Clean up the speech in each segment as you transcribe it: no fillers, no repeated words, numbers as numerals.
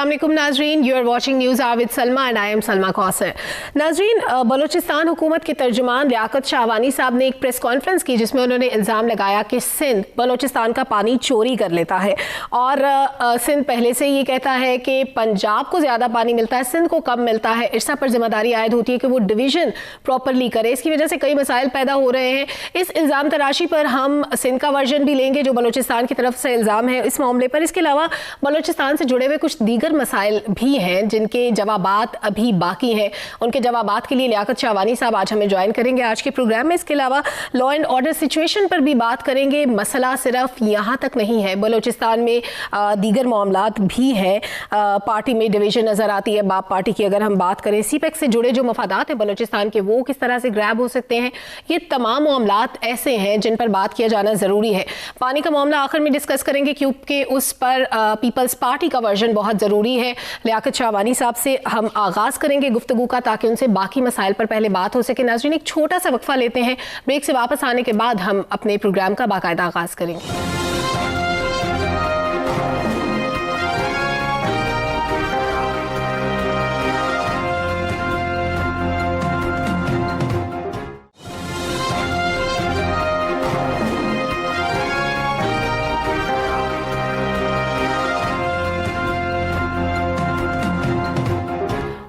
अस्सलाम वालेकुम नाजरीन, you are watching news hour with Salma and I am Salma Kausar. नाजरीन, बलूचिस्तान हुकूमत के तर्जुमान लियाकत शाहवानी साहब ने एक प्रेस कॉन्फ्रेंस की जिसमें उन्होंने इल्ज़ाम लगाया कि सिंध बलूचिस्तान का पानी चोरी कर लेता है और सिंध पहले से ये कहता है कि पंजाब को ज़्यादा पानी मिलता है, सिंध को कम मिलता है। इरसा पर जिम्मेदारी आयद होती है कि वो डिवीज़न प्रॉपरली करे। इसकी वजह से कई मसाइल पैदा हो रहे हैं। इस इल्ज़ाम तराशी पर हम सिंध का वर्जन भी लेंगे जो बलूचिस्तान की तरफ से इल्ज़ाम है इस मामले पर। इसके अलावा बलूचिस्तान से जुड़े हुए कुछ दीगर मसाइल भी हैं जिनके जवाबात अभी बाकी हैं। उनके जवाबात के लिए लियाकत शाहवानी साहब आज हमें ज्वाइन करेंगे आज के प्रोग्राम में। इसके अलावा लॉ एंड ऑर्डर सिचुएशन पर भी बात करेंगे। मसला सिर्फ यहाँ तक नहीं है, बलूचिस्तान में दीगर मामलात भी हैं। पार्टी में डिवीजन नज़र आती है। बाप पार्टी की अगर हम बात करें, सीपेक से जुड़े जो मफादात हैं बलूचिस्तान के, वो किस तरह से ग्रैब हो सकते हैं। ये तमाम मामलात ऐसे हैं जिन पर बात किया जाना ज़रूरी है। पानी का मामला आखिर में डिस्कस करेंगे क्योंकि उस पर पीपल्स पार्टी का वर्जन बहुत ज़रूरी है। लियाकत शाहवानी साहब से हम आगाज़ करेंगे गुफ्तगू का ताकि उनसे बाकी मसाइल पर पहले बात हो सके। नाज़रीन, एक छोटा सा वक्फा लेते हैं, ब्रेक से वापस आने के बाद हम अपने प्रोग्राम का बाकायदा आगाज़ करेंगे।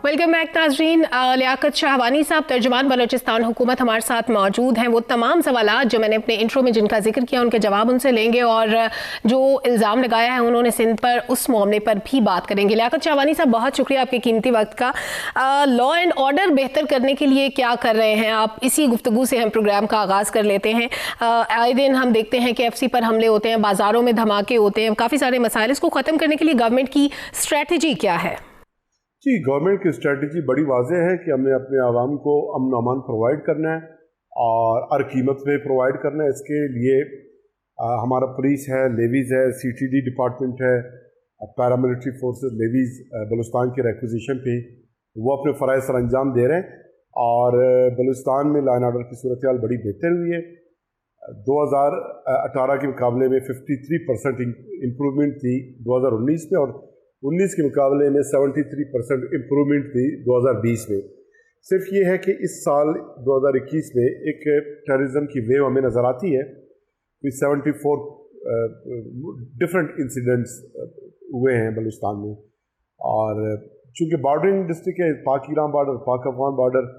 वेलकम बैक नाज़रीन। लियाकत शाहवानी साहब तर्जुमान बलूचिस्तान हुकूमत हमारे साथ मौजूद हैं। वो तमाम सवालात जो मैंने अपने इंट्रो में जिनका जिक्र किया उनके जवाब उनसे लेंगे और जो इल्ज़ाम लगाया है उन्होंने सिंध पर, उस मामले पर भी बात करेंगे। लियाकत शाहवानी साहब, बहुत शुक्रिया आपके कीमती वक्त का। लॉ एंड ऑर्डर बेहतर करने के लिए क्या कर रहे हैं आप? इसी गुफ्तगू से हम प्रोग्राम का आगाज़ कर लेते हैं। आए दिन हम देखते हैं कि FC पर हमले होते हैं, बाज़ारों में धमाके होते हैं, काफ़ी सारे मसाइल। इसको ख़त्म करने के लिए गवर्नमेंट की स्ट्रेटजी क्या है? जी, गवर्नमेंट की स्ट्रेटजी बड़ी वाज़ेह है कि हमने अपने आवाम को अमन अमान प्रोवाइड करना है और हर कीमत पे प्रोवाइड करना है। इसके लिए हमारा पुलिस है, लेवीज़ है, CTD डिपार्टमेंट है, पैरामिलिट्री फोर्सेस लेवीज़ बलूचिस्तान के रिक्विजिशन पे वो अपने फ़राइज़ सर अंजाम दे रहे हैं और बलूचिस्तान में लॉ एंड ऑर्डर की सूरत हाल बड़ी बेहतर हुई है। 2018 के मुकाबले में 53% इम्प्रूवमेंट थी 2019 में और 19 के मुकाबले में 73% इम्प्रूवमेंट थी 2020 में। सिर्फ ये है कि इस साल 2021 में एक टेररिज्म की वेव हमें नज़र आती है। 74 डिफरेंट इंसिडेंट्स हुए हैं बलूचिस्तान में और चूँकि बॉर्डरिंग डिस्ट्रिक्ट है, पाक ईरान बॉर्डर, पाक अफगान बॉर्डर,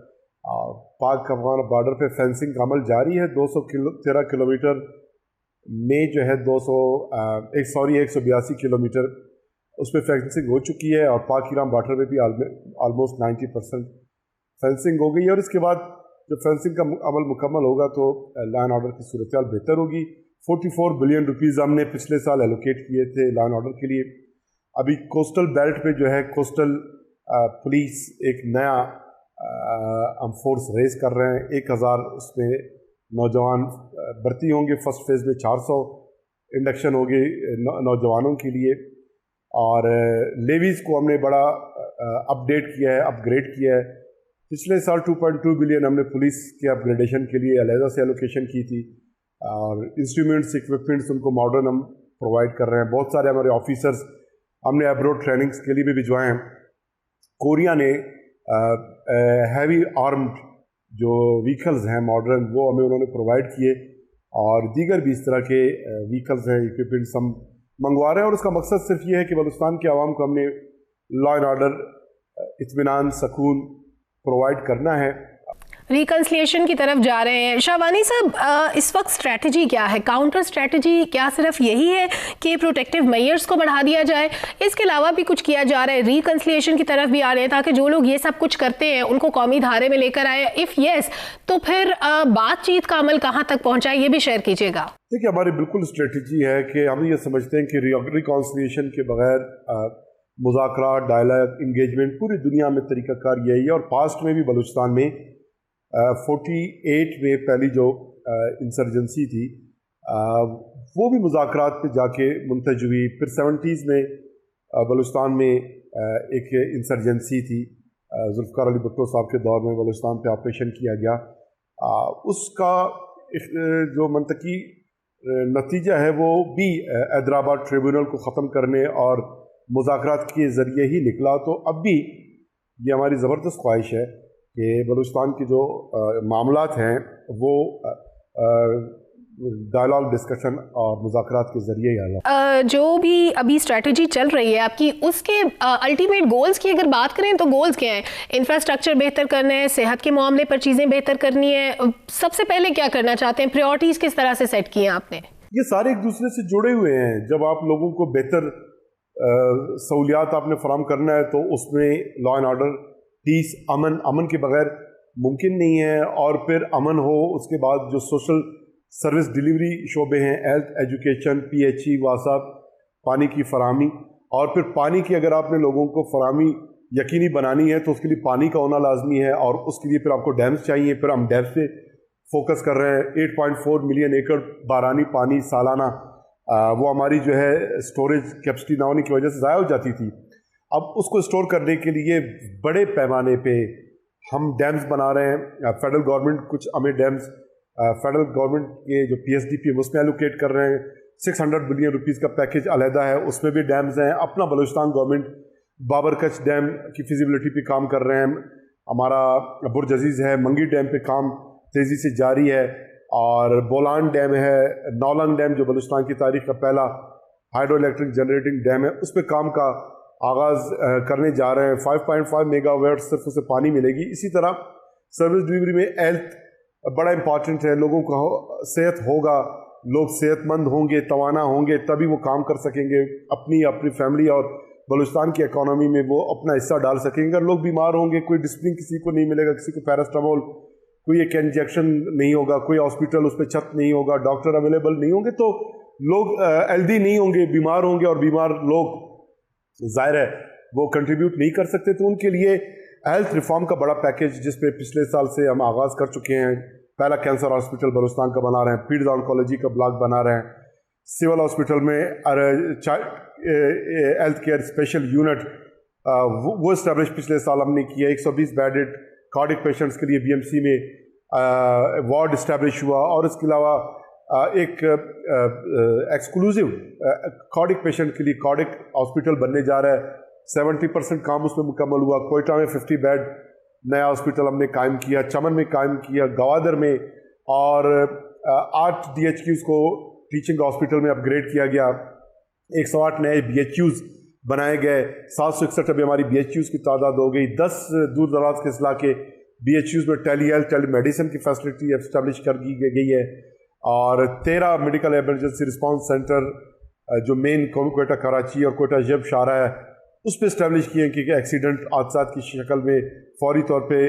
पाक अफगान बॉर्डर पे फेंसिंग का अमल जारी है। 213 किलोमीटर में जो है 182 किलोमीटर उसमें फेंसिंग हो चुकी है और पाक ईरान बॉर्डर में भी ऑलमोस्ट 90% फेंसिंग हो गई है। और इसके बाद जब फेंसिंग का अमल मुकम्मल होगा तो लॉ एंड ऑर्डर की सूरत हाल बेहतर होगी। 44 बिलियन रुपीज़ हमने पिछले साल एलोकेट किए थे लॉ एंड ऑर्डर के लिए। अभी कोस्टल बेल्ट पे जो है कोस्टल पुलिस एक नया हम फोर्स रेज कर रहे हैं। 1000 उसमें नौजवान भर्ती होंगे। फर्स्ट फेज़ में 400 इंडक्शन होगी नौजवानों के लिए और लेवीज़ को हमने बड़ा अपडेट किया है, अपग्रेड किया है। पिछले साल 2.2 बिलियन हमने पुलिस के अपग्रेडेशन के लिए अलहदा से एलोकेशन की थी और इंस्ट्रूमेंट्स इक्विपमेंट्स उनको मॉडर्न हम प्रोवाइड कर रहे हैं। बहुत सारे हमारे ऑफिसर्स हमने एब्रोड ट्रेनिंग्स के लिए भी भिजवाए हैं। कोरिया ने हैवी आर्म्ड जो व्हीकल्स हैं मॉडर्न वो हमें उन्होंने प्रोवाइड किए और दीगर भी इस तरह के व्हीकल्स हैं, इक्विपमेंट्स हम मंगवा रहे हैं। और उसका मकसद सिर्फ ये है कि बलूचिस्तान के आवाम को हमने लॉ एंड ऑर्डर, इत्मीनान, सकून प्रोवाइड करना है। रिकन्सिलिएशन की तरफ जा रहे हैं। शाहवानी साहब, इस वक्त स्ट्रैटेजी क्या है? काउंटर स्ट्रैटेजी क्या सिर्फ यही है कि प्रोटेक्टिव मेयर्स को बढ़ा दिया जाए? इसके अलावा भी कुछ किया जा रहा है? रिकन्सिलिएशन की तरफ भी आ रहे हैं ताकि जो लोग ये सब कुछ करते हैं उनको कौमी धारे में लेकर आए? इफ़ यस, तो फिर बातचीत का अमल कहाँ तक पहुँचा है, ये भी शेयर कीजिएगा। देखिए, हमारी बिल्कुल स्ट्रेटजी है कि हम ये समझते हैं कि रिकन्सिलिएशन के बगैर मुज़ाकरात, डायलॉग, इंगेजमेंट पूरी दुनिया में तरीक़ाकार यही है। और पास्ट में भी बलूचिस्तान में 48 में पहली जो इंसर्जेंसी थी वो भी मुज़ाकरात पे जाके मुंतज हुई। फिर 70s में बलूचिस्तान में एक इंसर्जेंसी थी, जुल्फ़िकार अली भुट्टो साहब के दौर में बलूचिस्तान पे ऑपरेशन किया गया। उसका जो मंतकी नतीजा है वो भी हैदराबाद ट्रिब्यूनल को ख़त्म करने और मुज़ाकरात के ज़रिए ही निकला। तो अब भी ये हमारी ज़बरदस्त ख्वाहिश है कि बलूचिस्तान के जो मामलात हैं वो डायलॉग, डिस्कशन और मुज़ाकरात के ज़रिए ही आना। जो भी अभी स्ट्रैटेजी चल रही है आपकी, उसके अल्टीमेट गोल्स की अगर बात करें तो गोल्स क्या हैं? इंफ्रास्ट्रक्चर बेहतर करना है, सेहत के मामले पर चीज़ें बेहतर करनी है, सबसे पहले क्या करना चाहते हैं? प्रायोरिटीज़ किस तरह से सेट की हैं आपने? ये सारे एक दूसरे से जुड़े हुए हैं। जब आप लोगों को बेहतर सहूलियात आपने फराम करना है तो उसमें लॉ एंड ऑर्डर, पीस, अमन के बगैर मुमकिन नहीं है। और फिर अमन हो, उसके बाद जो सोशल सर्विस डिलीवरी शोबे हैं, हेल्थ, एजुकेशन, PHE, वासा, पानी की फराहमी, और फिर पानी की अगर आपने लोगों को फराहमी यकीनी बनानी है तो उसके लिए पानी का होना लाजमी है, और उसके लिए फिर आपको डैम्स चाहिए। फिर हम डैम्स पे फोकस कर रहे हैं। 8.4 मिलियन एकड़ बारानी पानी सालाना, वो हमारी जो है स्टोरेज कैपेसिटी ना होने की वजह से ज़ाया हो जाती थी। अब उसको स्टोर करने के लिए बड़े पैमाने पे हम डैम्स बना रहे हैं। फेडरल गवर्नमेंट कुछ हमें डैम्स फेडरल गवर्नमेंट के जो PSDP है उसमें एलोकेट कर रहे हैं। 600 बिलियन रुपीस का पैकेज अलहदा है, उसमें भी डैम्स हैं। अपना बलूचिस्तान गवर्नमेंट बाबरकच डैम की फिजिबिलिटी पे काम कर रहे हैं। हमारा बुर्ज अजीज़ है, मंगी डैम पे काम तेज़ी से जारी है, और बोलान डैम है, नौलंग डैम जो बलूचिस्तान की तारीख का पहला हाइड्रो इलेक्ट्रिक जनरेटिंग डैम है, उस पर काम का आगाज़ करने जा रहे हैं। 5.5 मेगावाट सिर्फ उसे पानी मिलेगी। इसी तरह सर्विस डिलीवरी में हेल्थ बड़ा इंपॉर्टेंट है। लोगों को सेहत होगा, लोग सेहतमंद होंगे, तवाना होंगे, तभी वो काम कर सकेंगे, अपनी फैमिली और बलूचिस्तान की इकॉनमी में वो अपना हिस्सा डाल सकेंगे। अगर लोग बीमार होंगे, कोई डिसिप्लिन किसी को नहीं मिलेगा, किसी को पैरास्टामोल, कोई एक इंजेक्शन नहीं होगा, कोई हॉस्पिटल उस पर छत नहीं होगा, डॉक्टर अवेलेबल नहीं होंगे, तो लोग हेल्दी नहीं होंगे, बीमार होंगे, और बीमार लोग जाहिर है वो कंट्रीब्यूट नहीं कर सकते। तो उनके लिए हेल्थ रिफॉर्म का बड़ा पैकेज, जिस पे पिछले साल से हम आगाज़ कर चुके हैं, पहला कैंसर हॉस्पिटल बलूचिस्तान का बना रहे हैं, पीड्स ऑन्कोलॉजी का ब्लॉक बना रहे हैं, सिविल हॉस्पिटल में हेल्थ केयर स्पेशल यूनिट वो इस्टेब्लिश पिछले साल हमने किया। 120 बेडेड कार्डिक पेशेंट्स के लिए BMC में वार्ड इस्टेब्लिश हुआ, और इसके अलावा एक एक्सक्लूसिव कार्डिक पेशेंट के लिए कार्डिक हॉस्पिटल बनने जा रहा है। 70% काम उसमें मुकम्मल हुआ। कोयटा में 50 बेड नया हॉस्पिटल हमने कायम किया, चमन में कायम किया, गवादर में, और 8 DHQs को टीचिंग हॉस्पिटल में अपग्रेड किया गया। 108 नए BHQs बनाए गए। 761 अभी हमारी BHQs की तादाद हो गई। 10 दूर दराज के इस्लाके के BHQs में टेली हेल्थ, टेली मेडिसिन की फैसिलिटी एस्टेब्लिश कर दी गई है, और 13 मेडिकल एमरजेंसी रिस्पांस सेंटर जो मेन कोयटा, कराची और कोयटा जेब शारा है उस पर इस्टेब्लिश किए कि एक्सीडेंट हादसात की शक्ल में फौरी तौर पे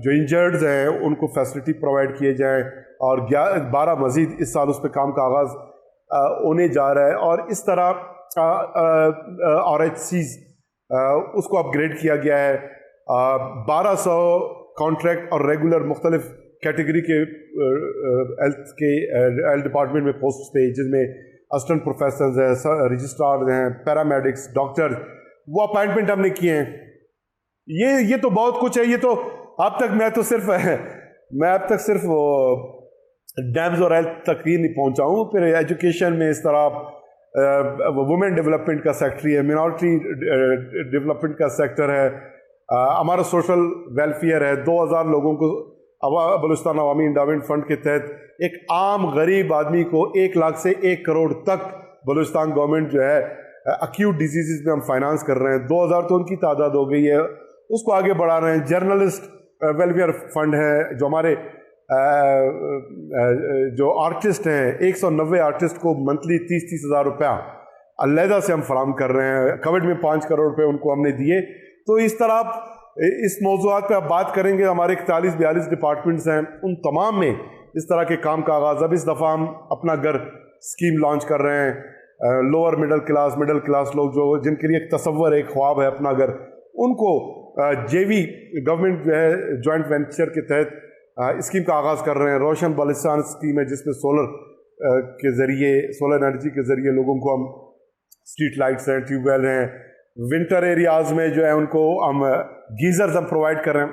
जो इंजर्ड्स हैं उनको फैसिलिटी प्रोवाइड किए जाएँ, और 12 मज़ीद इस साल उस पर काम का आगाज़ होने जा रहा है। और इस तरह RHCs उसको अपग्रेड किया गया है। 1200 कॉन्ट्रैक्ट और रेगुलर मुख्तलिफ कैटेगरी के हेल्थ डिपार्टमेंट में पोस्ट पे, जिसमें असिस्टेंट प्रोफेसर हैं, रजिस्ट्रार हैं, पैरामेडिक्स, डॉक्टर, वो अपॉइंटमेंट हमने किए हैं। ये तो बहुत कुछ है। ये तो अब तक मैं अब तक सिर्फ डैम्स और हेल्थ तक ही नहीं पहुंचा हूँ। फिर एजुकेशन में इस तरह वुमेन डेवलपमेंट का सेक्टर है, मिनॉरिटी डेवलपमेंट का सेक्टर है, हमारा सोशल वेलफेयर है। 2000 लोगों को बलूचिस्तान अवामी इंडामेंट फंड के तहत एक आम गरीब आदमी को 1 लाख से 1 करोड़ तक बलूचिस्तान गवर्नमेंट जो है अक्यूट डिजीज़ में हम फाइनेंस कर रहे हैं। 2000 तो उनकी तादाद हो गई है, उसको आगे बढ़ा रहे हैं। जर्नलिस्ट वेलफेयर फंड है, जो हमारे जो आर्टिस्ट हैं, 190 आर्टिस्ट को मंथली 30-30 हज़ार रुपया अलहदा से हम फराम कर रहे हैं। कोविड में 5 करोड़ रुपये उनको हमने दिए। तो इस तरह इस मौज़ूआत पे आप बात करेंगे, हमारे 41-42 डिपार्टमेंट्स हैं, उन तमाम में इस तरह के काम का आगाज़। अब इस दफ़ा हम अपना घर स्कीम लॉन्च कर रहे हैं। लोअर मिडिल क्लास लोग जो जिनके लिए एक तसव्वुर है, एक ख्वाब है अपना घर, उनको JV गवर्नमेंट जो है जॉइंट वेंचर के तहत स्कीम का आगाज़ कर रहे हैं। रोशन बलूचिस्तान स्कीम है, जिसमें सोलर एनर्जी के ज़रिए लोगों को हम स्ट्रीट लाइट्स हैं, ट्यूबवेल हैं, विंटर एरियाज़ में जो है उनको हम गीज़र्स हम प्रोवाइड कर रहे हैं।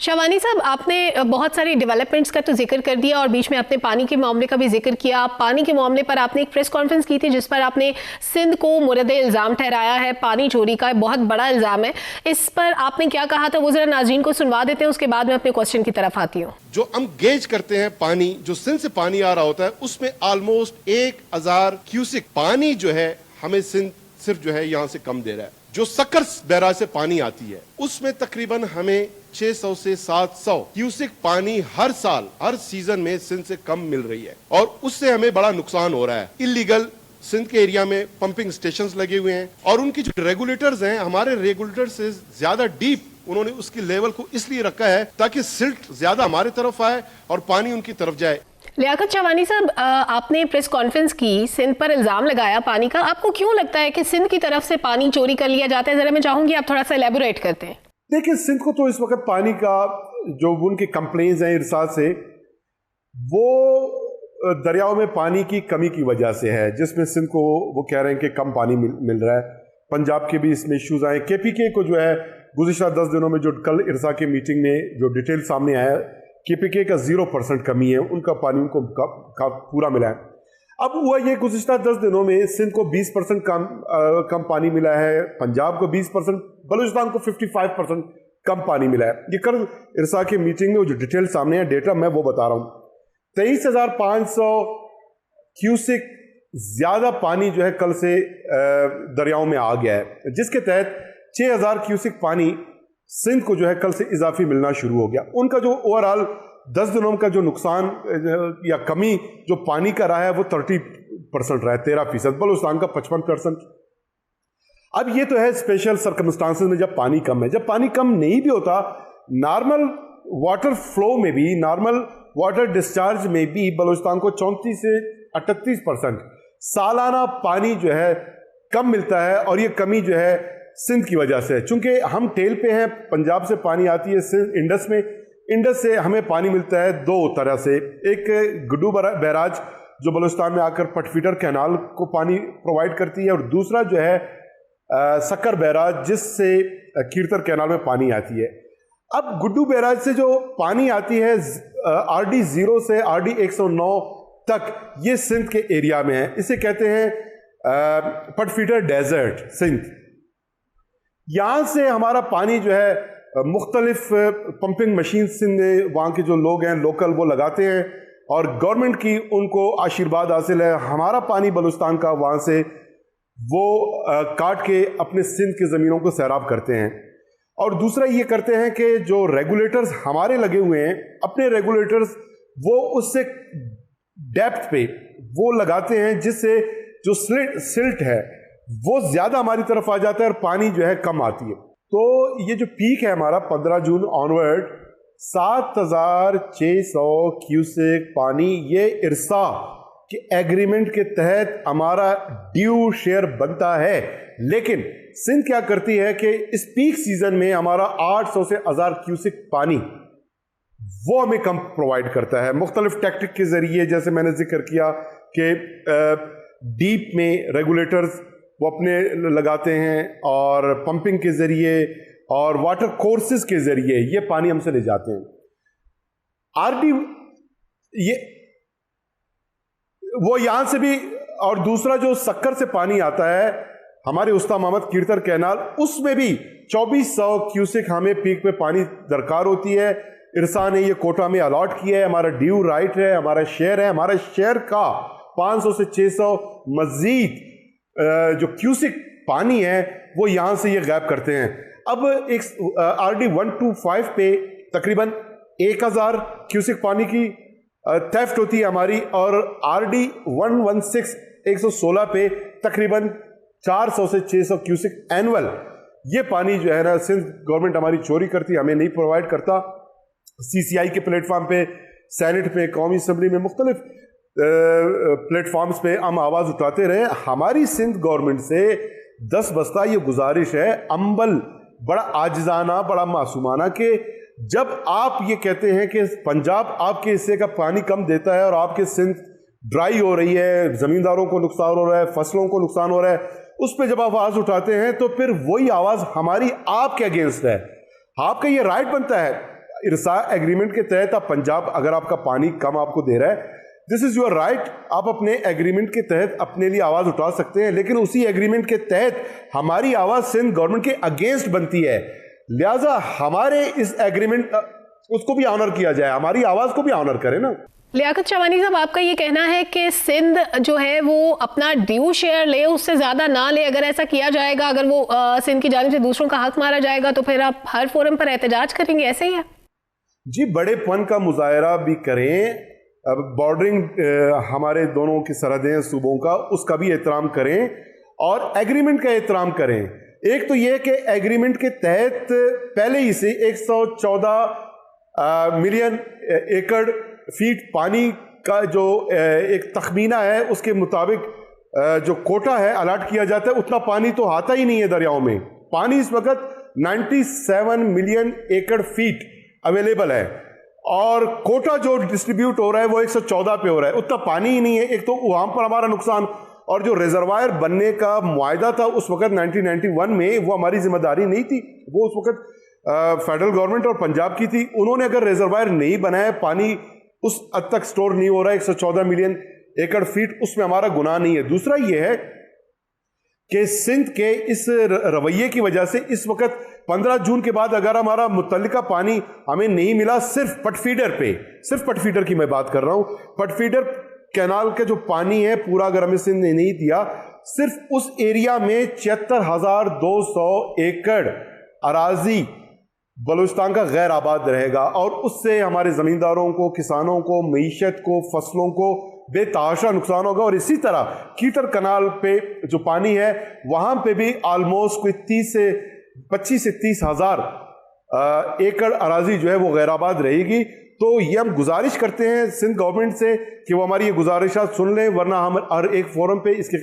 शाबानी साहब, आपने बहुत सारी डेवलपमेंट्स का तो जिक्र कर दिया और बीच में आपने पानी के मामले का भी जिक्र किया। पानी के मामले पर आपने एक प्रेस कॉन्फ्रेंस की थी जिस पर आपने सिंध को मुरदे इल्ज़ाम ठहराया है। पानी चोरी का बहुत बड़ा इल्ज़ाम है, इस पर आपने क्या कहा था वो जरा नाज़रीन को सुनवा देते हैं, उसके बाद मैं अपने क्वेश्चन की तरफ आती हूँ। जो हम गेज करते हैं पानी, जो सिंध से पानी आ रहा होता है, उसमें ऑलमोस्ट 1000 क्यूसिक पानी जो है हमें सिंध सिर्फ जो है यहाँ से कम दे रहा है। जो सक्कर बैराज से पानी आती है उसमें तकरीबन हमें 600 से 700 क्यूसिक पानी हर साल हर सीजन में सिंध से कम मिल रही है और उससे हमें बड़ा नुकसान हो रहा है। इलीगल सिंध के एरिया में पंपिंग स्टेशंस लगे हुए हैं और उनकी जो रेगुलेटर्स हैं, हमारे रेगुलेटर से ज्यादा डीप उन्होंने उसकी लेवल को इसलिए रखा है ताकि सिल्ट ज्यादा हमारे तरफ आए और पानी उनकी तरफ जाए। लियाकत शाबानी साहब, आपने प्रेस कॉन्फ्रेंस की, सिंध पर इल्ज़ाम लगाया पानी का। आपको क्यों लगता है कि सिंध की तरफ से पानी चोरी कर लिया जाता है? ज़रा मैं चाहूंगी आप थोड़ा सा एलैबोरेट करते हैं। देखिए, सिंध को तो इस वक्त पानी का जो उनके कंप्लेंट्स हैं इरसाद से, वो दरियाओं में पानी की कमी की वजह से है, जिसमें सिंध को वो कह रहे हैं कि कम पानी मिल रहा है। पंजाब के भी इसमें इश्यूज आए। KPK को जो है गुज़िश्ता 10 दिनों में जो कल इरसा की मीटिंग में जो डिटेल सामने आया, KPK का 0% कमी है, उनका पानी उनको पूरा मिला है। अब हुआ ये गुज़िश्ता 10 दिनों में सिंध को 20% कम पानी मिला है, पंजाब को 20%, बलूचिस्तान को 55% कम पानी मिला है। ये कल इरसा की मीटिंग में जो डिटेल सामने है, डेटा मैं वो बता रहा हूँ। 23,500 क्यूसिक ज्यादा पानी जो है कल से दरियाओं में आ गया है, जिसके तहत 6,000 क्यूसिक पानी सिंध को जो है कल से इजाफी मिलना शुरू हो गया। उनका जो ओवरऑल 10 दिनों का जो नुकसान या कमी जो पानी का रहा है वो 30% रहा है, 13%। बलूचिस्तान का 55%। अब ये तो है स्पेशल सर्कमस्टांसेस में जब पानी कम है। जब पानी कम नहीं भी होता, नॉर्मल वाटर फ्लो में भी, नॉर्मल वाटर डिस्चार्ज में भी बलूचिस्तान को 34 से 38% सालाना पानी जो है कम मिलता है और ये कमी जो है सिंध की वजह से है। चूंकि हम टेल पे हैं, पंजाब से पानी आती है सिंध इंडस में, इंडस से हमें पानी मिलता है दो तरह से। एक गुड्डू बैराज जो बलूचिस्तान में आकर पटफीटर कैनाल को पानी प्रोवाइड करती है, और दूसरा जो है सक्कर बैराज जिससे कीरतर कैनाल में पानी आती है। अब गुड्डू बैराज से जो पानी आती है RD 0 से RD 109 तक, ये सिंध के एरिया में है। इसे कहते हैं पटफीटर डेजर्ट सिंध। यहाँ से हमारा पानी जो है मुख्तलिफ पंपिंग मशीन सिंध में वहाँ के जो लोग हैं लोकल वो लगाते हैं और गवर्नमेंट की उनको आशीर्वाद हासिल है। हमारा पानी बलूचिस्तान का वहाँ से वो काट के अपने सिंध की ज़मीनों को सैराब करते हैं। और दूसरा ये करते हैं कि जो रेगुलेटर्स हमारे लगे हुए हैं, अपने रेगुलेटर्स वो उससे डेप्थ पे वो लगाते हैं, जिससे जो सिल्ट है वो ज्यादा हमारी तरफ आ जाता है और पानी जो है कम आती है। तो ये जो पीक है हमारा 15 जून ऑनवर्ड 7,600 क्यूसेक पानी, ये इरसा के एग्रीमेंट के तहत हमारा ड्यू शेयर बनता है। लेकिन सिंध क्या करती है कि इस पीक सीजन में हमारा 800 से 1000 क्यूसेक पानी वो हमें कम प्रोवाइड करता है मुख्तलिफ टैक्टिक के जरिए। जैसे मैंने जिक्र किया कि डीप में रेगुलेटर्स वो अपने लगाते हैं और पंपिंग के जरिए और वाटर कोर्सेज के जरिए ये पानी हमसे ले जाते हैं। RD ये वो यहां से भी, और दूसरा जो सक्कर से पानी आता है हमारे उस्ता मोहम्मद कीरतर कैनाल, उसमें भी 2400 क्यूसेक हमें पीक पे पानी दरकार होती है। इरसा ने ये कोटा में अलॉट किया है, हमारा ड्यू राइट है, हमारा शेयर है। हमारे शेयर का 500 से 600 मजीद जो क्यूसिक पानी है वो यहां से ये गायब करते हैं। अब एक RD 125 पे तकरीबन 1000 क्यूसिक पानी की थेफ्ट होती है हमारी, और RD 116 116 पे तकरीबन 400 से 600 क्यूसिक एनुअल ये पानी जो है ना सिंध गवर्नमेंट हमारी चोरी करती है, हमें नहीं प्रोवाइड करता। CCI के प्लेटफॉर्म पे, सेनेट पे, कौमी असम्बली में, मुख्तलिफ प्लेटफॉर्म्स पे हम आवाज़ उठाते रहे। हमारी सिंध गवर्नमेंट से 10 बस्ता ये गुजारिश है, अम्बल बड़ा आजिजाना, बड़ा मासूमाना, कि जब आप ये कहते हैं कि पंजाब आपके हिस्से का पानी कम देता है और आपके सिंध ड्राई हो रही है, ज़मींदारों को नुकसान हो रहा है, फसलों को नुकसान हो रहा है, उस पर जब आवाज़ उठाते हैं तो फिर वही आवाज़ हमारी आपके अगेंस्ट है। आपका ये राइट बनता है। इरसा एग्रीमेंट के तहत आप पंजाब अगर आपका पानी कम आपको दे रहा है, दिस इज योर राइट, आप अपने एग्रीमेंट के तहत अपने लिए आवाज उठा सकते हैं, लेकिन उसी एग्रीमेंट के तहत हमारी आवाज सिंध गवर्नमेंट के अगेंस्ट बनती है। लिहाजा हमारे इस एग्रीमेंट उसको भी ऑनर किया जाए, हमारी आवाज को भी ऑनर करें ना। लियाकत शाहवानी साहब, आपका ये कहना है कि सिंध जो है वो अपना ड्यू शेयर ले, उससे ज्यादा ना ले। अगर ऐसा किया जाएगा, अगर वो सिंध की जानिब से दूसरों का हक मारा जाएगा, तो फिर आप हर फोरम पर एहतजाज करेंगे, ऐसे ही है? जी, बड़ेपन का मुजाहरा भी करें, अब बॉर्डरिंग हमारे दोनों की सरहदें सूबों का, उसका भी एहतराम करें और एग्रीमेंट का एहतराम करें। एक तो यह कि एग्रीमेंट के तहत पहले ही से 114 मिलियन एकड़ फीट पानी का जो एक तखमीना है, उसके मुताबिक जो कोटा है अलाट किया जाता है, उतना पानी तो आता ही नहीं है दरियाओं में। पानी इस वक्त 97 मिलियन एकड़ फीट अवेलेबल है और कोटा जो डिस्ट्रीब्यूट हो रहा है वो 114 पे हो रहा है, उतना पानी ही नहीं है। एक तो वहां पर हमारा नुकसान, और जो रिजर्वायर बनने का मुआहदा था उस वक्त 1991 में, वो हमारी जिम्मेदारी नहीं थी, वो उस वक्त फेडरल गवर्नमेंट और पंजाब की थी। उन्होंने अगर रिजर्वायर नहीं बनाया, पानी उस हद तक स्टोर नहीं हो रहा है 114 मिलियन एकड़ फीट, उसमें हमारा गुनाह नहीं है। दूसरा यह है कि सिंध के इस रवैये की वजह से इस वक्त 15 जून के बाद अगर हमारा मुतल्लिका पानी हमें नहीं मिला, सिर्फ पटफीडर पे, सिर्फ पटफीडर की मैं बात कर रहा हूं, पटफीडर कैनाल का जो पानी है पूरा अगर हमें सिंध ने नहीं दिया, सिर्फ उस एरिया में 73,200 एकड़ अराजी बलूचिस्तान का गैर आबाद रहेगा और उससे हमारे ज़मींदारों को, किसानों को, मईशत को, फसलों को बेतहाशा नुकसान होगा। और इसी तरह कीतर कनाल पे जो पानी है वहाँ पे भी आलमोस्ट कोई 25 से 30 हज़ार एकड़ अराजी जो है वो गैर आबाद रहेगी। तो ये हम गुजारिश करते हैं सिंध गवर्नमेंट से कि वो हमारी ये गुजारिशात सुन लें, वरना हम हर एक फोरम पे इसके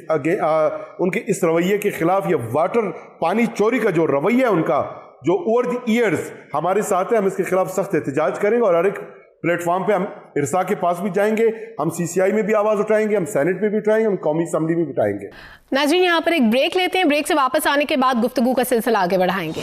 उनके इस रवैये के खिलाफ, ये वाटर पानी चोरी का जो रवैया है उनका, जो ओवर द ईयर्स हमारे साथ है, हम इसके खिलाफ सख्त एहतजाज करेंगे और हर एक प्लेटफॉर्म पे हम इरसा के पास भी जाएंगे, हम CCI में भी आवाज उठाएंगे, हम सेनेट में भी उठाएंगे, हम कौमी असम्बली में भी उठाएंगे। नाज़रीन, यहाँ पर एक ब्रेक लेते हैं, ब्रेक से वापस आने के बाद गुफ्तगू का सिलसिला आगे बढ़ाएंगे।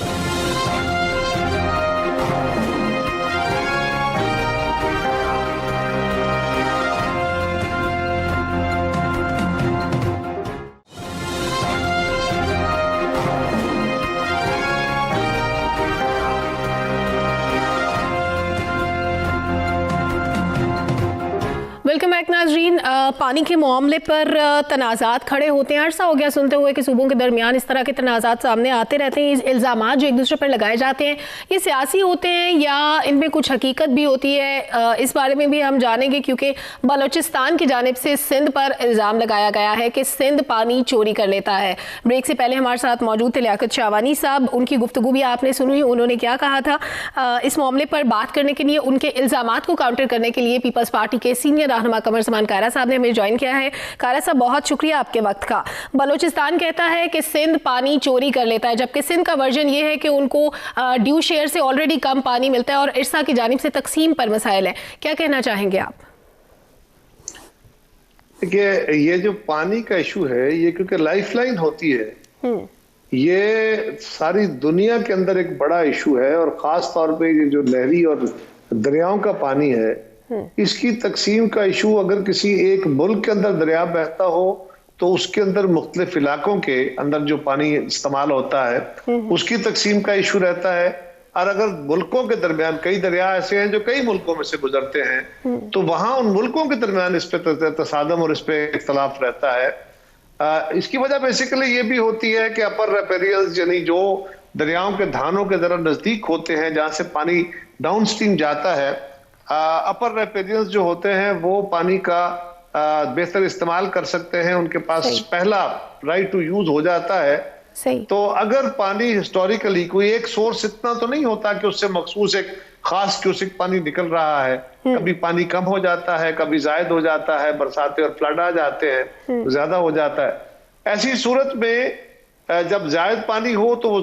वेलकम बैक नाज़रीन। पानी के मामले पर तनाज़ात खड़े होते हैं, अरसा हो गया सुनते हुए कि सूबों के दरमियान इस तरह के तनाज़ात सामने आते रहते हैं। इल्ज़ामात जो एक दूसरे पर लगाए जाते हैं, ये सियासी होते हैं या इनमें कुछ हकीकत भी होती है, इस बारे में भी हम जानेंगे, क्योंकि बलूचिस्तान की जानिब से सिंध पर इल्ज़ाम लगाया गया है कि सिंध पानी चोरी कर लेता है। ब्रेक से पहले हमारे साथ मौजूद थे लियाकत शाहवानी साहब, उनकी गुफ्तगू भी आपने सुनी, उन्होंने क्या कहा था। इस मामले पर बात करने के लिए, उनके इल्ज़ामात को काउंटर करने के लिए पीपल्स पार्टी के सीनियर रहनुमा कमर ज़मान कायरा साहब ने हमें ज्वाइन किया है। कायरा साहब, बहुत शुक्रिया आपके वक्त का। बलूचिस्तान कहता है कि सिंध पानी चोरी कर लेता है, जबकि सिंध का वर्जन ये है कि उनको ड्यू शेयर से ऑलरेडी कम पानी मिलता है और इरसा की जानिब से तकसीम पर मसाइल है। क्या कहना चाहेंगे आप? देखिए, ये जो पानी का इशू है, ये क्योंकि लाइफलाइन होती है, ये सारी दुनिया के अंदर एक बड़ा इशू है और खास तौर पे ये जो नहरी और दरियाओं का पानी है, इसकी तकसीम का इशू अगर किसी एक मुल्क के अंदर दरिया बहता हो तो उसके अंदर मुख्तलिफ इलाकों के अंदर जो पानी इस्तेमाल होता है उसकी तकसीम का इशू रहता है। और अगर मुल्कों के दरमियान कई दरिया ऐसे हैं जो कई मुल्कों में से गुजरते हैं, तो वहां उन मुल्कों के दरमियान इस पे तसादम और इस पे इख्तलाफ रहता है। इसकी वजह बेसिकली ये भी होती है कि अपर रेपेरियल्स, यानी जो दरियाओं के धानों के जरा नजदीक होते हैं जहां से पानी डाउन स्ट्रीम जाता है, अपर रेपेरियल्स जो होते हैं वो पानी का बेहतर इस्तेमाल कर सकते हैं, उनके पास पहला राइट टू यूज हो जाता है। सही। तो अगर पानी हिस्टोरिकली कोई एक सोर्स इतना तो नहीं होता कि उससे मखसूस एक खास क्यूसिक पानी निकल रहा है, कभी पानी कम हो जाता है, कभी जायद हो जाता है, बरसातें और फ्लड आ जाते हैं, ज्यादा हो जाता है। ऐसी सूरत में जब जायद पानी हो तो वो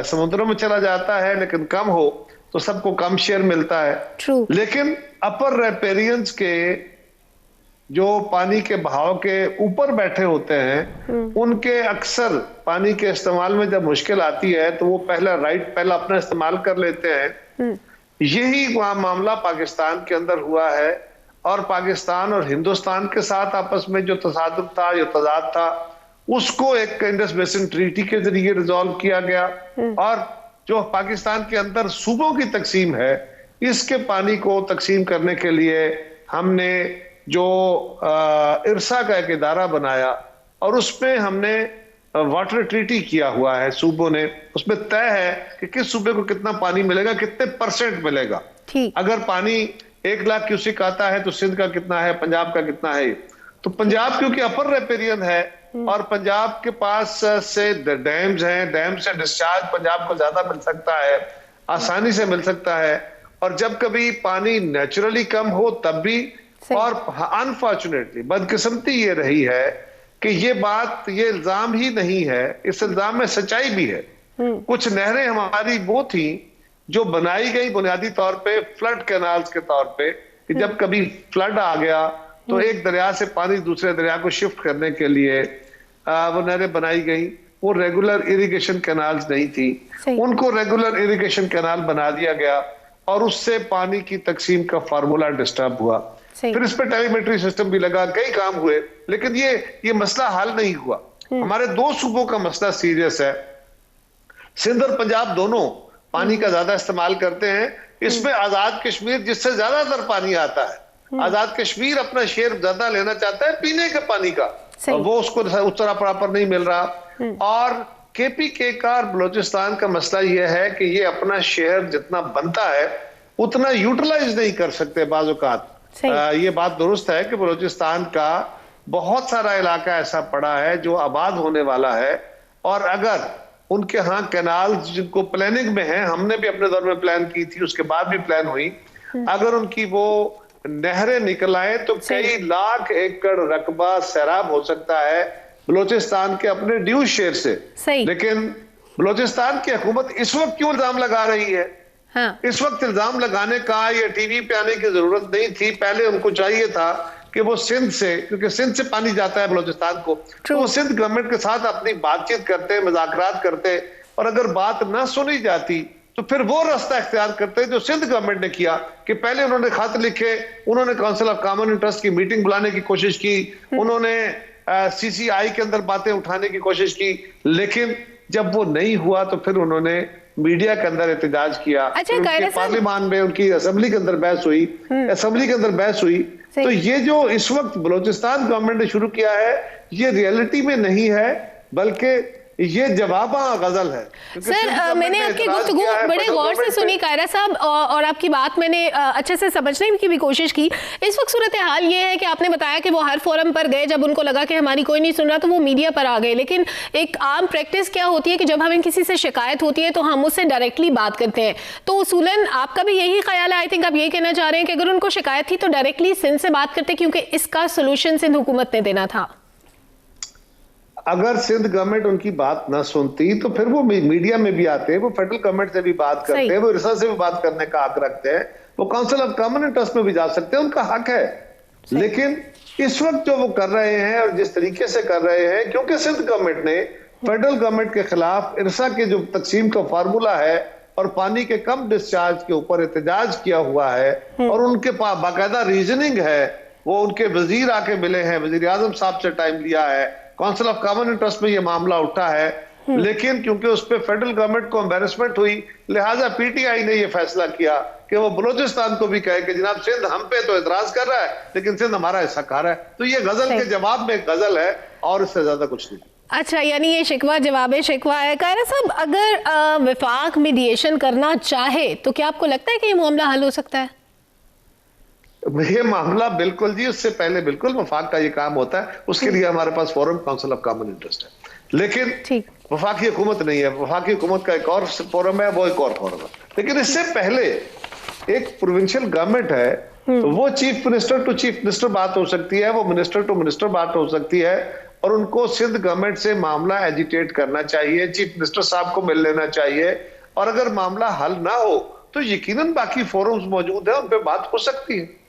समुद्र में चला जाता है, लेकिन कम हो तो सबको कम शेयर मिलता है। True. लेकिन अपर रेपेरियंस के जो पानी के बहाव के ऊपर बैठे होते हैं, उनके अक्सर पानी के इस्तेमाल में जब मुश्किल आती है तो वो पहला अपना इस्तेमाल कर लेते हैं। यही मामला पाकिस्तान के अंदर हुआ है और पाकिस्तान और हिंदुस्तान के साथ आपस में जो तसादुम था, जो तजाद था, उसको एक इंडस बेसिन ट्रीटी के जरिए रिजॉल्व किया गया। और जो पाकिस्तान के अंदर सूबों की तकसीम है, इसके पानी को तकसीम करने के लिए हमने जो इरसा का एक इदारा बनाया और उसमें हमने वाटर ट्रीटी किया हुआ है सूबों ने। उसमें तय है कि किस सूबे को कितना पानी मिलेगा, कितने परसेंट मिलेगा। अगर पानी 1 लाख क्यूसिक आता है तो सिंध का कितना है, पंजाब का कितना है। तो पंजाब क्योंकि अपर रेपेरियन है और पंजाब के पास से डैम्स हैं, डैम से डिस्चार्ज पंजाब को ज्यादा मिल सकता है, आसानी से मिल सकता है। और जब कभी पानी नेचुरली कम हो तब भी। और अनफॉर्चुनेटली बदकिस्मती ये रही है कि ये इल्जाम ही नहीं है, इस इल्जाम में सच्चाई भी है। कुछ नहरें हमारी वो थी जो बनाई गई बुनियादी तौर पे फ्लड कैनाल्स के तौर पे, कि जब कभी फ्लड आ गया तो एक दरिया से पानी दूसरे दरिया को शिफ्ट करने के लिए वो नहरें बनाई गई। वो रेगुलर इरिगेशन कैनाल्स नहीं थी, उनको रेगुलर इरिगेशन कैनाल बना दिया गया और उससे पानी की तकसीम का फार्मूला डिस्टर्ब हुआ। फिर इस पे टेलीमेट्री सिस्टम भी लगा, कई काम हुए, लेकिन ये मसला हल नहीं हुआ। हमारे 2 सूबों का मसला सीरियस है। सिंध और पंजाब दोनों पानी का ज्यादा इस्तेमाल करते हैं। इसमें आजाद कश्मीर, जिससे ज्यादातर पानी आता है, आजाद कश्मीर अपना शेयर ज्यादा लेना चाहता है पीने के पानी का, और वो उसको उस तरह प्रॉपर नहीं मिल रहा। और केपीके का बलूचिस्तान का मसला यह है कि ये अपना शेयर जितना बनता है उतना यूटिलाइज नहीं कर सकते बाज़ औक़ात। ये बात दुरुस्त है कि बलूचिस्तान का बहुत सारा इलाका ऐसा पड़ा है जो आबाद होने वाला है, और अगर उनके यहाँ कैनाल जिनको प्लानिंग में है, हमने भी अपने दौर में प्लान की थी, उसके बाद भी प्लान हुई, अगर उनकी वो नहरें निकल आए तो कई लाख एकड़ रकबा सैराब हो सकता है बलूचिस्तान के अपने ड्यू शेयर से। लेकिन बलूचिस्तान की हुकूमत इस वक्त क्यों इल्जाम लगा रही है? इस वक्त इल्जाम लगाने का या टीवी पे आने की जरूरत नहीं थी। पहले उनको चाहिए था कि वो सिंध से, क्योंकि सिंध से पानी जाता है बलूचिस्तान को, तो वो सिंध गवर्नमेंट के साथ अपनी बातचीत करते, मज़ाकरात करते, और अगर बात ना सुनी जाती तो फिर वो रास्ता इख्तियार करते जो सिंध गवर्नमेंट ने किया कि पहले उन्होंने खत लिखे, उन्होंने काउंसिल ऑफ कॉमन इंटरेस्ट की मीटिंग बुलाने की कोशिश की, उन्होंने सीसीआई के अंदर बातें उठाने की कोशिश की, लेकिन जब वो नहीं हुआ तो फिर उन्होंने मीडिया के अंदर एहतजाज किया। उनके पार्लियामान में, उनकी असेंबली के अंदर बहस हुई, तो ये जो इस वक्त बलूचिस्तान गवर्नमेंट ने शुरू किया है, ये रियलिटी में नहीं है, बल्कि ये जवाबा गजल है। सर, मैंने आपकी गुफ्तगू बड़े गौर से सुनी कायरा साहब, और आपकी बात मैंने अच्छे से समझने की भी कोशिश की। इस वक्त सूरत हाल ये है कि आपने बताया कि वो हर फोरम पर गए, जब उनको लगा कि हमारी कोई नहीं सुन रहा तो वो मीडिया पर आ गए। लेकिन एक आम प्रैक्टिस क्या होती है कि जब हमें किसी से शिकायत होती है तो हम उससे डायरेक्टली बात करते हैं। तो उसूलन आपका भी यही ख्याल है? आई थिंक आप यही कहना चाह रहे हैं कि अगर उनको शिकायत थी तो डायरेक्टली सिंध से बात करते, क्योंकि इसका सोल्यूशन सिंध हुकूमत ने देना था। अगर सिंध गवर्नमेंट उनकी बात ना सुनती तो फिर वो मीडिया में भी आते हैं, वो फेडरल गवर्नमेंट से भी बात करते हैं, वो इरसा से भी बात करने का हक रखते हैं, वो काउंसिल ऑफ कॉमन इंटरेस्ट में भी जा सकते हैं, उनका हक है। लेकिन इस वक्त जो वो कर रहे हैं और जिस तरीके से कर रहे हैं, क्योंकि सिंध गवर्नमेंट ने फेडरल गवर्नमेंट के खिलाफ इरसा के जो तकसीम का फार्मूला है और पानी के कम डिस्चार्ज के ऊपर एहतजाज किया हुआ है, और उनके पास बाकायदा रीजनिंग है, वो उनके वजीर आके मिले हैं, वजीर आजम साहब से टाइम लिया है, काउंसिल ऑफ कॉमन इंटरेस्ट में ये मामला उठा है। लेकिन क्योंकि उस पर फेडरल गवर्नमेंट को एम्बेरसमेंट हुई, लिहाजा पीटीआई ने ये फैसला किया कि वो बलूचिस्तान को भी कहे कि जनाब सिंध हम पे तो एतराज कर रहा है, लेकिन सिंध हमारा हिस्सा खा रहा है। तो ये गजल के जवाब में गजल है और इससे ज्यादा कुछ नहीं। अच्छा, यानी ये शिकवा जवाब शिकवा है। कायरा साहब, अगर विफाक मीडिएशन करना चाहे तो क्या आपको लगता है कि ये मामला हल हो सकता है? ये मामला बिल्कुल जी, उससे पहले बिल्कुल वफाक का ये काम होता है, उसके लिए हमारे पास forum council of common interest है। लेकिन वफाकी हुकूमत नहीं है, वफाकी हुकूमत का एक और फोरम है, वो एक और फोरम है। लेकिन इससे पहले एक प्रोविंशियल गवर्नमेंट है, तो वो chief minister to chief minister बात हो सकती है, वो मिनिस्टर टू मिनिस्टर बात हो सकती है, और उनको सिंध गवर्नमेंट से मामला एजिटेट करना चाहिए, चीफ मिनिस्टर साहब को मिल लेना चाहिए, और अगर मामला हल ना हो तो यकीनन बाकी फोरम्स मौजूद है, उन पर बात हो सकती है।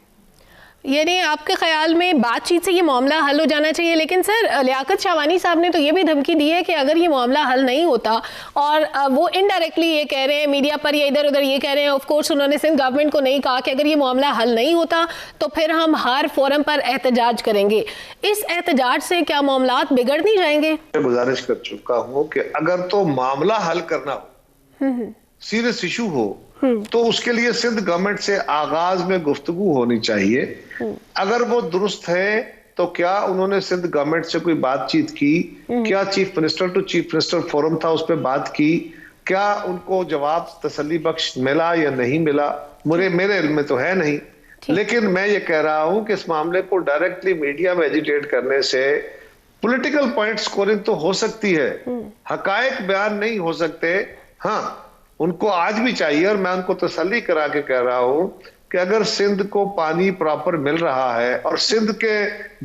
यानी आपके ख्याल में बातचीत से ये मामला हल हो जाना चाहिए, लेकिन सर लियाकत शाहवानी साहब ने तो ये भी धमकी दी है कि अगर ये मामला हल नहीं होता, और वो इनडायरेक्टली ये कह रहे हैं मीडिया पर या इधर उधर ये कह रहे हैं, ऑफ कोर्स उन्होंने सिंध गवर्नमेंट को नहीं कहा कि अगर ये मामला हल नहीं होता तो फिर हम हर फोरम पर एहतजाज करेंगे। इस एहतजाज से क्या मामला बिगड़ नहीं जाएंगे? मैं गुजारिश कर चुका हूँ कि अगर तो मामला हल करना हो, सीरियस इशू हो, तो उसके लिए सिंध गवर्नमेंट से आगाज में गुफ्तगू होनी चाहिए। अगर वो दुरुस्त है तो क्या उन्होंने सिंध गवर्नमेंट से कोई बातचीत की? क्या chief minister to chief minister forum था, उस पर बात की? क्या उनको जवाब तसल्ली बख्श मिला या नहीं मिला? मेरे इल्म में तो है नहीं। लेकिन मैं ये कह रहा हूं कि इस मामले को डायरेक्टली मीडिया में एजिटेट करने से पॉलिटिकल पॉइंट स्कोरिंग तो हो सकती है, हकायक बयान नहीं हो सकते। हाँ, उनको आज भी चाहिए, और मैं उनको तसल्ली करा के कह रहा हूं कि अगर सिंध को पानी प्रॉपर मिल रहा है और सिंध के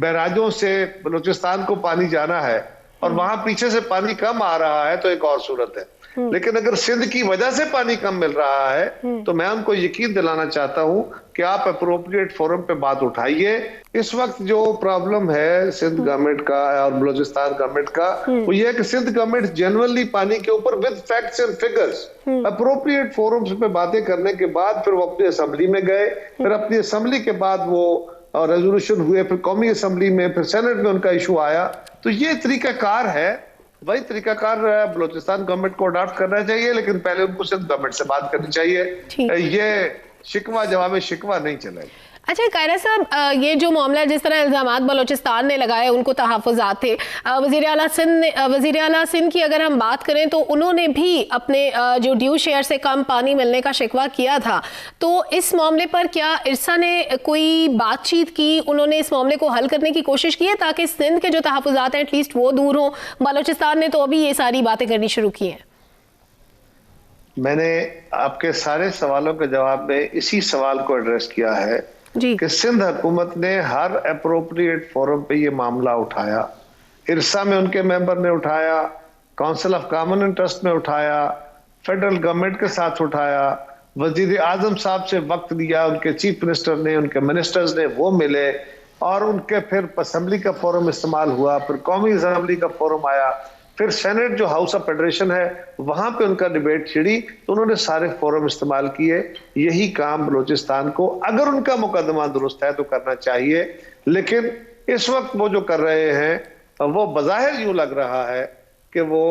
बैराजों से बलूचिस्तान को पानी जाना है और वहां पीछे से पानी कम आ रहा है तो एक और सूरत है। लेकिन अगर सिंध की वजह से पानी कम मिल रहा है तो मैं उनको यकीन दिलाना चाहता हूं कि आप अप्रोप्रिएट फोरम पे बात उठाइए। इस वक्त जो प्रॉब्लम है सिंध गवर्नमेंट का और बलूचिस्तान गवर्नमेंट का, वो ये है कि सिंध गवर्नमेंट जेन्युइनली पानी के ऊपर with facts and figures appropriate forums पे बातें करने के बाद फिर वो अपनी असेंबली में गए, फिर अपनी असेंबली के बाद वो रेजोल्यूशन हुए, फिर कौमी असेंबली में, फिर सेनेट में उनका इशू आया। तो ये तरीकाकार है, वही तरीकाकार बलूचिस्तान गवर्नमेंट को अडॉप्ट करना चाहिए, लेकिन पहले उनको सिंध गवर्नमेंट से बात करनी चाहिए। ये शिकवा जवाब शिकवा नहीं चलेगा। अच्छा कायरा साहब, ये जो मामला जिस तरह इल्जामात बलूचिस्तान ने लगाए उनको तहफ़्फ़ुज़ात थे, वज़ीर आला सिंध की अगर हम बात करें तो उन्होंने भी अपने जो ड्यू शेयर से कम पानी मिलने का शिकवा किया था। तो इस मामले पर क्या इरसा ने कोई बातचीत की? उन्होंने इस मामले को हल करने की कोशिश की है ताकि सिंध के जो तहफ़्फ़ुज़ात हैं एटलीस्ट वो दूर हों? बलूचिस्तान ने तो अभी ये सारी बातें करनी शुरू की हैं। मैंने आपके सारे सवालों के जवाब में इसी सवाल को एड्रेस किया है कि सिंध हुकूमत ने हर अप्रोप्रिएट फोरम पे ये मामला उठाया। इरसा में उनके मेंबर ने उठाया, काउंसिल ऑफ कॉमन इंटरेस्ट में उठाया, फेडरल गवर्नमेंट के साथ उठाया, वजीर आजम साहब से वक्त दिया, उनके चीफ मिनिस्टर ने, उनके मिनिस्टर्स ने, वो मिले और उनके फिर असेंबली का फोरम इस्तेमाल हुआ, फिर कौमी असेंबली का फोरम आया, फिर सेनेट जो हाउस ऑफ फेडरेशन है वहां पे उनका डिबेट छिड़ी, तो उन्होंने सारे फोरम इस्तेमाल किए। यही काम बलूचिस्तान को अगर उनका मुकदमा दुरुस्त है तो करना चाहिए। लेकिन इस वक्त वो जो कर रहे हैं वो बज़ाहिर यूं लग रहा है कि वो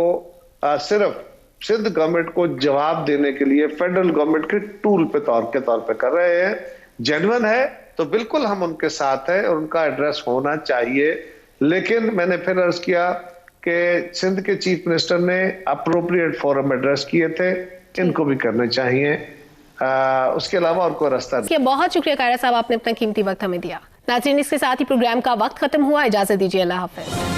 सिर्फ सिंध गवर्नमेंट को जवाब देने के लिए फेडरल गवर्नमेंट के टूल पे तौर पे कर रहे हैं। जेन्युइन है तो बिल्कुल हम उनके साथ हैं और उनका एड्रेस होना चाहिए। लेकिन मैंने फिर अर्ज किया कि सिंध के चीफ मिनिस्टर ने अप्रोप्रिएट फोरम एड्रेस किए थे, इनको भी करने चाहिए। उसके अलावा और कोई रास्ता नहीं। बहुत शुक्रिया कायरा साहब, आपने अपना कीमती वक्त हमें दिया। नाज़रीन, इसके साथ ही प्रोग्राम का वक्त खत्म हुआ। इजाजत दीजिए, अल्लाह हाफ़िज़।